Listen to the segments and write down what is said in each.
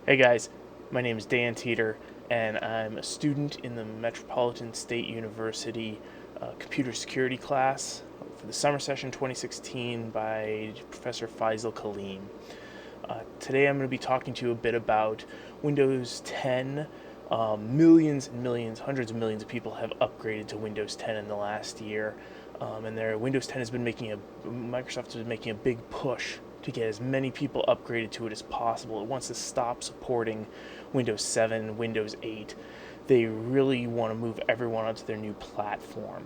Hey guys, my name is Dan Teeter, and I'm a student in the Metropolitan State University computer security class for the summer session 2016 by Professor Faisal Kaleem. Today I'm going to be talking to you a bit about Windows 10. Millions and millions, hundreds of millions of people have upgraded to Windows 10 in the last year, and their Windows 10 has been Microsoft has been making a big push to get as many people upgraded to it as possible. It wants to stop supporting Windows 7, Windows 8. They really want to move everyone onto their new platform.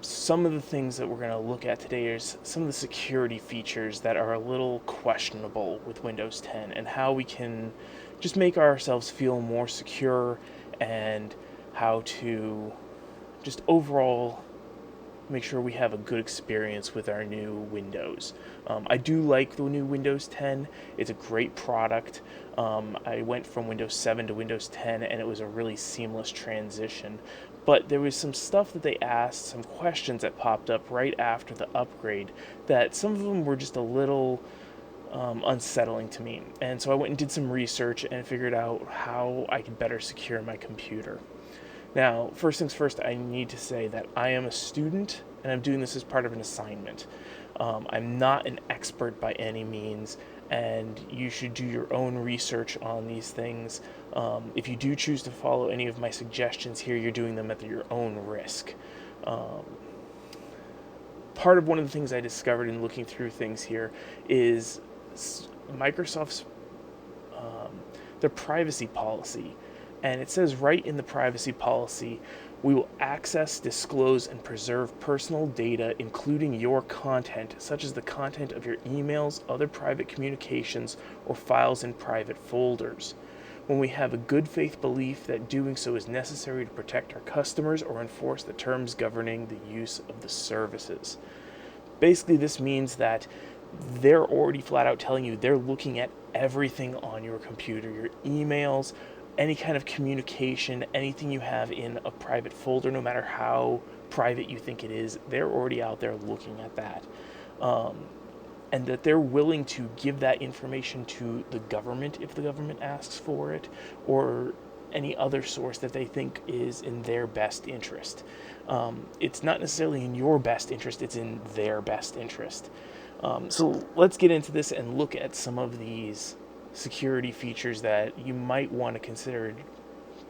Some of the things that we're going to look at today is some of the security features that are a little questionable with Windows 10 and how we can just make ourselves feel more secure and how to just overall make sure we have a good experience with our new Windows. I do like the new Windows 10. It's a great product. I went from Windows 7 to Windows 10, and it was a really seamless transition. But there was some stuff that they asked, some questions that popped up right after the upgrade, that some of them were just a little unsettling to me. And so I went and did some research and figured out how I could better secure my computer. Now, first things first, I need to say that I am a student and I'm doing this as part of an assignment. I'm not an expert by any means, and you should do your own research on these things. If you do choose to follow any of my suggestions here, you're doing them at your own risk. Um, Part of one of the things I discovered in looking through things here is Microsoft's their privacy policy. And it says right in the privacy policy, we will access, disclose, and preserve personal data, including your content, such as the content of your emails, other private communications, or files in private folders. When we have a good faith belief that doing so is necessary to protect our customers or enforce the terms governing the use of the services. Basically, this means that they're already flat out telling you they're looking at everything on your computer, your emails, any kind of communication, anything you have in a private folder, no matter how private you think it is, they're already out there looking at that. Um, and that they're willing to give that information to the government if the government asks for it, or any other source that they think is in their best interest. It's not necessarily in your best interest, it's in their best interest. So let's get into this and look at some of these security features that you might want to consider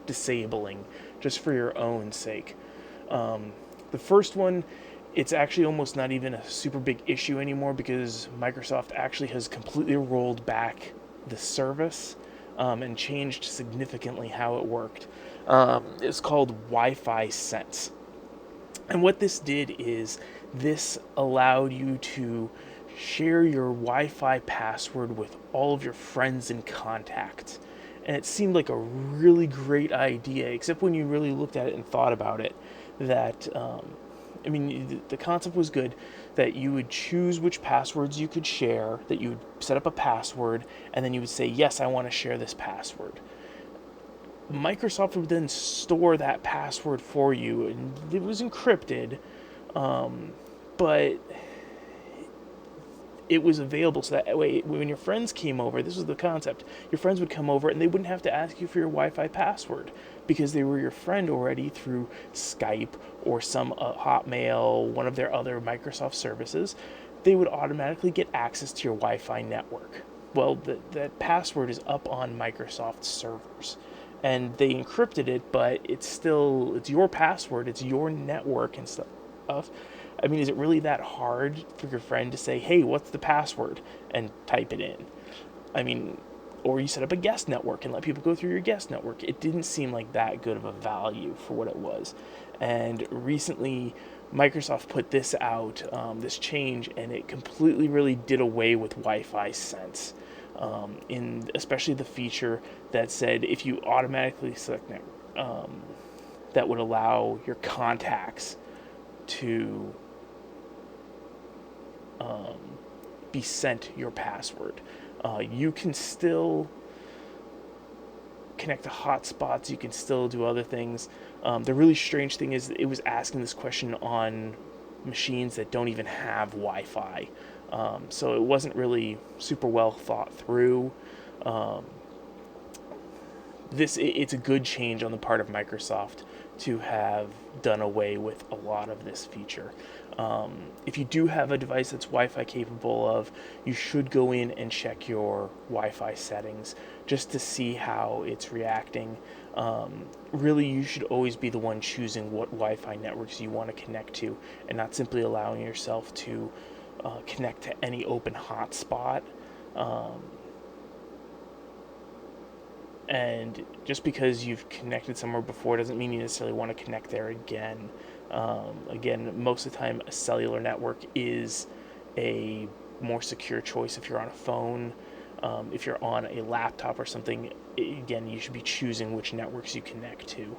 disabling just for your own sake. The first one, it's actually almost not even a super big issue anymore because Microsoft actually has completely rolled back the service and changed significantly how it worked. It's called Wi-Fi Sense. And what this did is this allowed you to share your Wi Fi password with all of your friends and contacts. And it seemed like a really great idea, except when you really looked at it and thought about it, that, I mean, the concept was good that you would choose which passwords you could share, that you would set up a password, and then you would say, yes, I want to share this password. Microsoft would then store that password for you, and it was encrypted, but it was available so that way when your friends came over, this was the concept, your friends would come over and they wouldn't have to ask you for your Wi-Fi password because they were your friend already through Skype or some Hotmail, one of their other Microsoft services. They would automatically get access to your Wi-Fi network. Well, that password is up on Microsoft's servers, and they encrypted it, but it's your password, it's your network and stuff. I mean, is it really that hard for your friend to say, hey, what's the password? And type it in? I mean, or you set up a guest network and let people go through your guest network. It didn't seem like that good of a value for what it was. And recently, Microsoft put this out, this change, and it completely really did away with Wi-Fi Sense. In especially the feature that said if you automatically select that would allow your contacts to be sent your password. You can still connect to hotspots. You can still do other things. The really strange thing is it was asking this question on machines that don't even have Wi-Fi. So it wasn't really super well thought through. Um, it's a good change on the part of Microsoft to have done away with a lot of this feature. If you do have a device that's Wi-Fi capable of, you should go in and check your Wi-Fi settings just to see how it's reacting. Really, you should always be the one choosing what Wi-Fi networks you want to connect to, and not simply allowing yourself to connect to any open hotspot. Um, and just because you've connected somewhere before doesn't mean you necessarily want to connect there again. Again, most of the time, a cellular network is a more secure choice if you're on a phone. If you're on a laptop or something, again, you should be choosing which networks you connect to.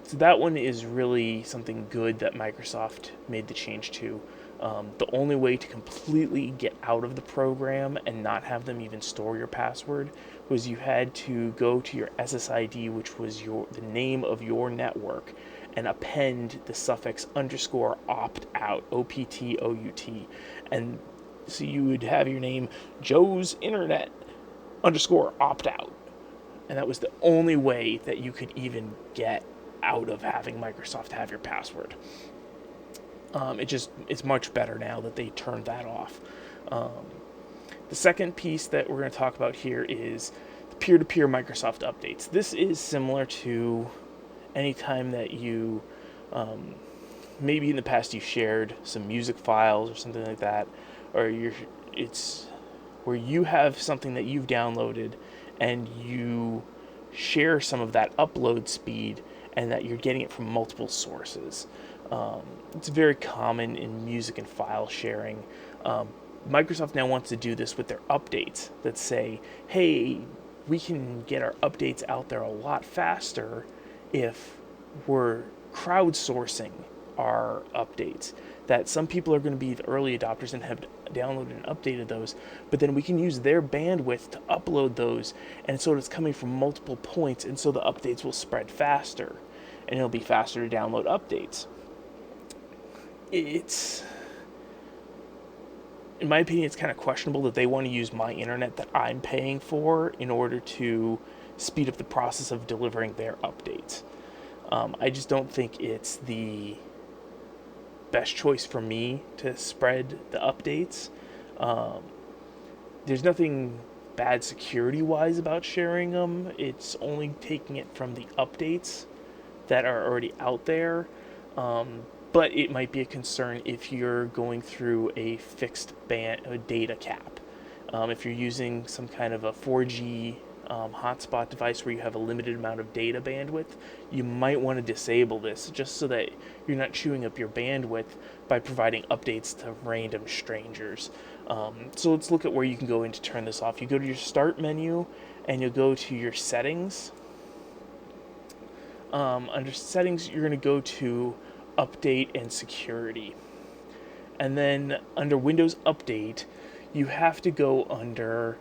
So that one is really something good that Microsoft made the change to. The only way to completely get out of the program and not have them even store your password was you had to go to your SSID, which was the name of your network, and append the suffix underscore opt out, OPTOUT. And so you would have your name Joe's Internet underscore opt out. And that was the only way that you could even get out of having Microsoft have your password. It's much better now that they turned that off. The second piece that we're going to talk about here is the peer-to-peer Microsoft updates. This is similar to any time that you, maybe in the past you shared some music files or something like that, or it's where you have something that you've downloaded and you share some of that upload speed and that you're getting it from multiple sources. It's very common in music and file sharing. Microsoft now wants to do this with their updates that say, hey, we can get our updates out there a lot faster if we're crowdsourcing our updates. That some people are going to be the early adopters and have downloaded and updated those, but then we can use their bandwidth to upload those, and so it's coming from multiple points, and so the updates will spread faster, and it'll be faster to download updates. It's, in my opinion, it's kind of questionable that they want to use my internet that I'm paying for in order to speed up the process of delivering their updates. I just don't think it's the best choice for me to spread the updates. There's nothing bad security-wise about sharing them. It's only taking it from the updates that are already out there. But it might be a concern if you're going through a fixed data cap. If you're using some kind of a 4G hotspot device where you have a limited amount of data bandwidth, you might want to disable this just so that you're not chewing up your bandwidth by providing updates to random strangers. So let's look at where you can go in to turn this off. You go to your start menu and you'll go to your settings. Under settings, you're going to go to update and security. And then under Windows Update, you have to go under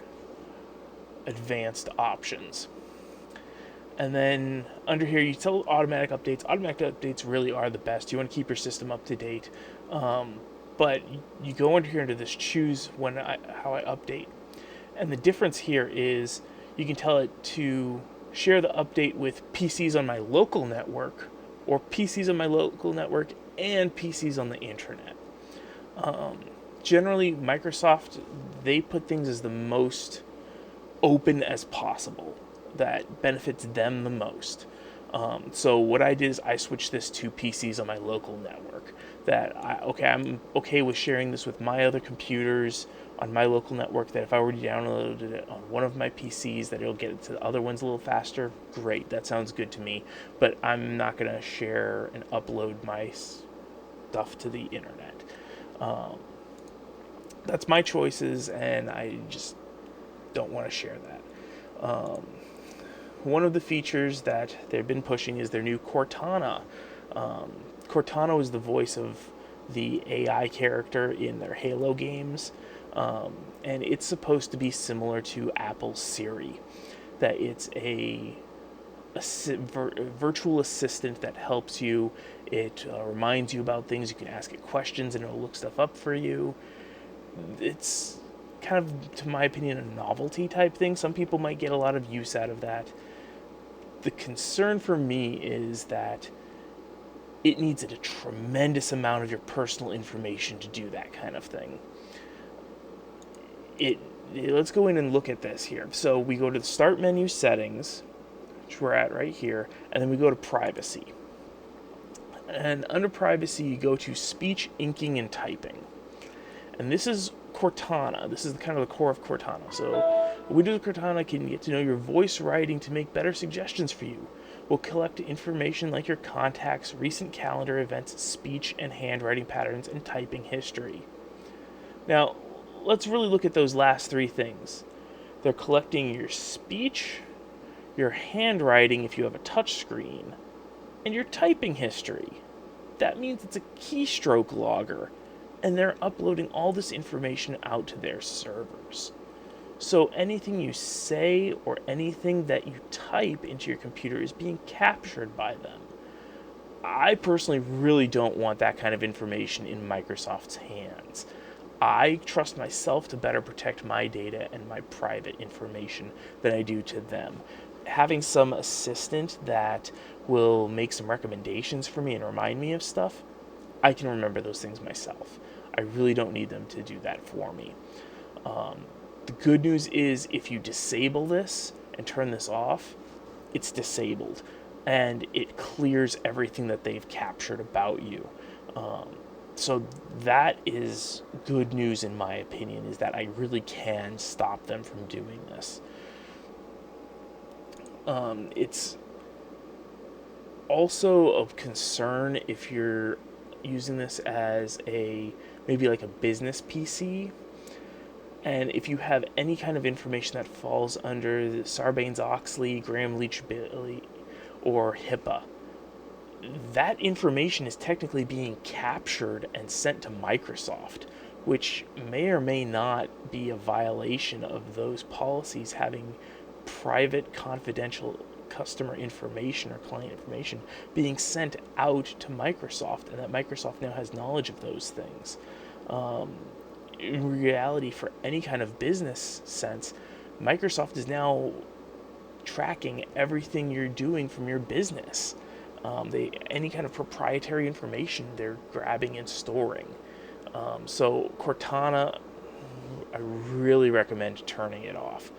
advanced options. And then under here, you tell automatic updates. Automatic updates really are the best. You want to keep your system up to date. But you go under here into this choose how I update. And the difference here is you can tell it to share the update with PCs on my local network, or PCs on my local network and PCs on the internet. Generally, Microsoft, they put things as the most open as possible that benefits them the most. So what I did is I switched this to PCs on my local network. I'm okay with sharing this with my other computers on my local network, that if I already downloaded it on one of my PCs, that it'll get it to the other ones a little faster. Great, that sounds good to me. But I'm not going to share and upload my stuff to the internet. That's my choices, and I just don't want to share that. One of the features that they've been pushing is their new Cortana. Cortana is the voice of the AI character in their Halo games, and it's supposed to be similar to Apple's Siri, that it's a virtual assistant that helps you. It reminds you about things. You can ask it questions and it'll look stuff up for you. It's kind of, to my opinion, a novelty type thing. Some people might get a lot of use out of that. The concern for me is that it needs a tremendous amount of your personal information to do that kind of thing. Let's go in and look at this here. So we go to the Start menu, Settings, which we're at right here, and then we go to Privacy. And under Privacy, you go to Speech, Inking, and Typing. And this is Cortana. This is kind of the core of Cortana. So Windows Cortana can get to know your voice writing to make better suggestions for you. We'll collect information like your contacts, recent calendar events, speech and handwriting patterns, and typing history. Now, let's really look at those last three things. They're collecting your speech, your handwriting if you have a touch screen, and your typing history. That means it's a keystroke logger, and they're uploading all this information out to their servers. So anything you say or anything that you type into your computer is being captured by them. I personally really don't want that kind of information in Microsoft's hands. I trust myself to better protect my data and my private information than I do to them. Having some assistant that will make some recommendations for me and remind me of stuff, I can remember those things myself. I really don't need them to do that for me. The good news is if you disable this and turn this off, it's disabled and it clears everything that they've captured about you. So that is good news in my opinion, is that I really can stop them from doing this. It's also of concern if you're using this as maybe like a business PC, and if you have any kind of information that falls under the Sarbanes-Oxley, Graham-Leach-Bliley, or HIPAA, that information is technically being captured and sent to Microsoft, which may or may not be a violation of those policies, having private, confidential customer information or client information being sent out to Microsoft, and that Microsoft now has knowledge of those things. In reality, for any kind of business sense, Microsoft is now tracking everything you're doing from your business. Any kind of proprietary information they're grabbing and storing. So Cortana, I really recommend turning it off.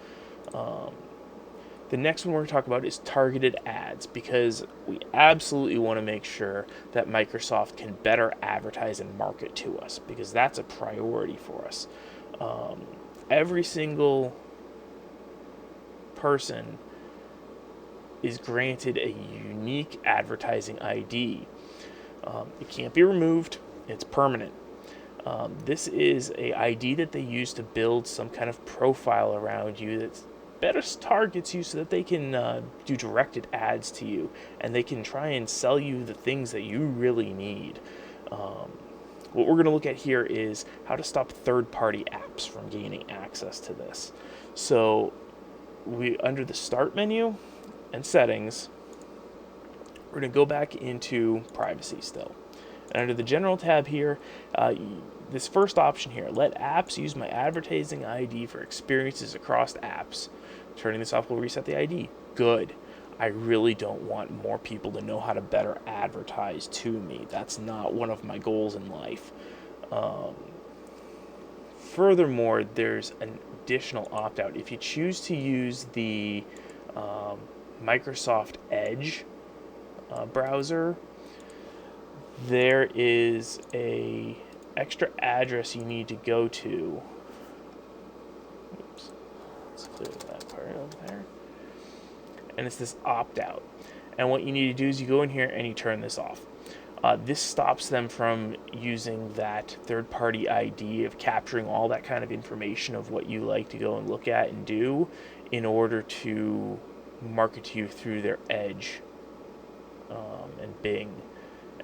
The next one we're going to talk about is targeted ads, because we absolutely want to make sure that Microsoft can better advertise and market to us, because that's a priority for us. Every single person is granted a unique advertising ID. It can't be removed. It's permanent. This is a ID that they use to build some kind of profile around you that better targets you so that they can do directed ads to you, and they can try and sell you the things that you really need. What we're going to look at here is how to stop third-party apps from gaining access to this. So under the Start menu and Settings, we're going to go back into Privacy still. And under the General tab here, this first option here, let apps use my advertising ID for experiences across apps. Turning this off will reset the ID. Good. I really don't want more people to know how to better advertise to me. That's not one of my goals in life. Furthermore, there's an additional opt-out. If you choose to use the Microsoft Edge browser, there is a extra address you need to go to. Oops. Let's clear that part over there. And it's this opt-out. And what you need to do is you go in here and you turn this off. This stops them from using that third-party ID of capturing all that kind of information of what you like to go and look at and do in order to market to you through their Edge and Bing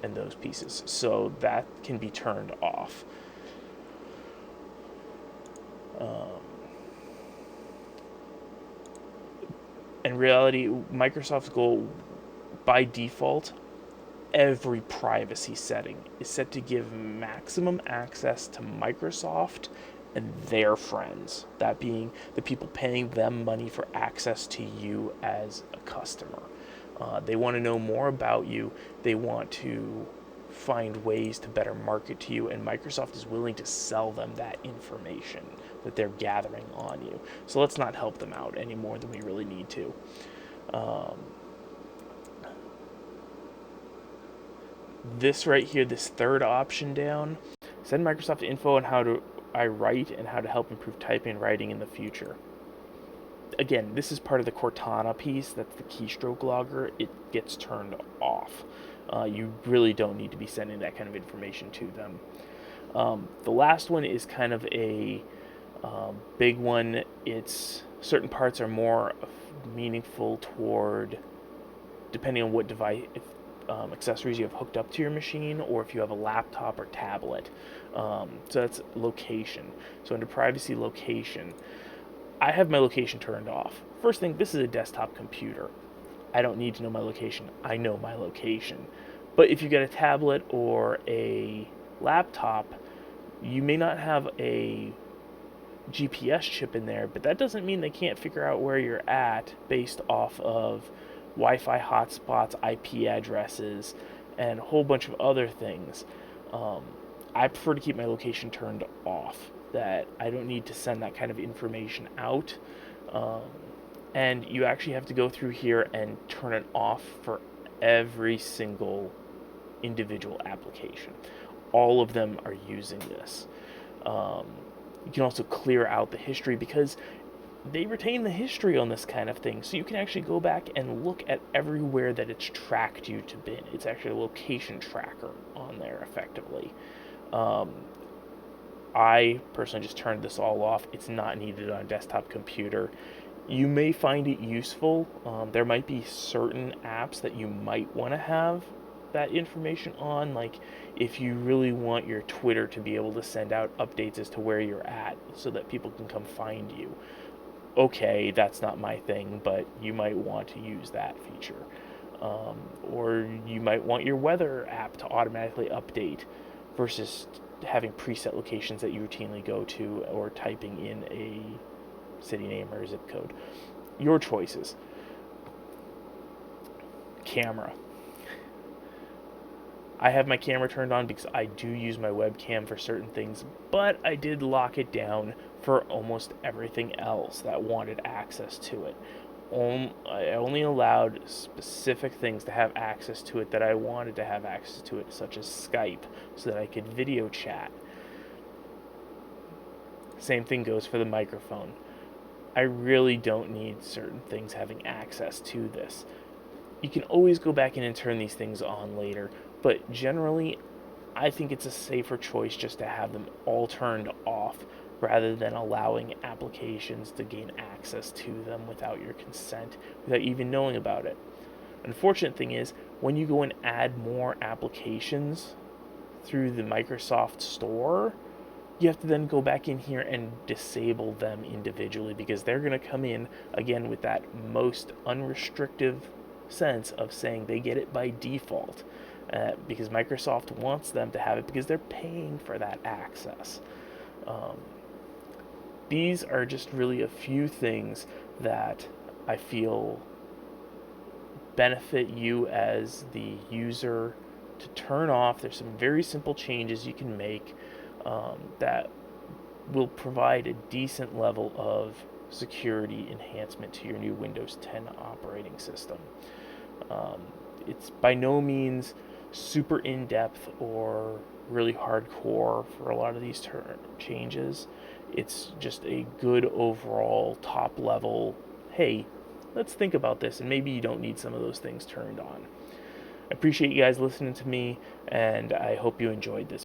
and those pieces. So that can be turned off. In reality, Microsoft's goal by default, every privacy setting is set to give maximum access to Microsoft and their friends, that being the people paying them money for access to you as a customer. They want to know more about you. They want to find ways to better market to you, and Microsoft is willing to sell them that information that they're gathering on you. So let's not help them out any more than we really need to. This right here, this third option down, send Microsoft info on how to I write and how to help improve typing and writing in the future. Again, this is part of the Cortana piece. That's the keystroke logger. It gets turned off. You really don't need to be sending that kind of information to them. The last one is kind of a big one. It's certain parts are more meaningful toward, depending on what device, if accessories you have hooked up to your machine, or if you have a laptop or tablet. So that's location. So under privacy location, I have my location turned off. First thing, this is a desktop computer. I don't need to know my location. I know my location. But if you get a tablet or a laptop, you may not have a GPS chip in there, but that doesn't mean they can't figure out where you're at based off of Wi-Fi hotspots, IP addresses, and a whole bunch of other things. I prefer to keep my location turned off, that I don't need to send that kind of information out. And you actually have to go through here and turn it off for every single individual application. All of them are using this. You can also clear out the history, because they retain the history on this kind of thing, so you can actually go back and look at everywhere that it's tracked you to been. It's actually a location tracker on there, effectively. I personally just turned this all off. It's not needed on a desktop computer. You may find it useful. There might be certain apps that you might want to have that information on, like if you really want your Twitter to be able to send out updates as to where you're at so that people can come find you. Okay, that's not my thing, but you might want to use that feature. Or you might want your weather app to automatically update versus having preset locations that you routinely go to, or typing in a city name or a zip code. Your choices. Camera. I have my camera turned on because I do use my webcam for certain things, but I did lock it down for almost everything else that wanted access to it. I only allowed specific things to have access to it that I wanted to have access to it, such as Skype, so that I could video chat. Same thing goes for the microphone. I really don't need certain things having access to this. You can always go back in and turn these things on later, but generally, I think it's a safer choice just to have them all turned off, rather than allowing applications to gain access to them without your consent, without even knowing about it. Unfortunate thing is, when you go and add more applications through the Microsoft Store, you have to then go back in here and disable them individually, because they're going to come in again with that most unrestrictive sense of saying they get it by default, because Microsoft wants them to have it because they're paying for that access. These are just really a few things that I feel benefit you as the user to turn off. There's some very simple changes you can make that will provide a decent level of security enhancement to your new Windows 10 operating system. It's by no means super in-depth or really hardcore for a lot of these changes. It's just a good overall top level, hey, let's think about this, and maybe you don't need some of those things turned on. I appreciate you guys listening to me, and I hope you enjoyed this.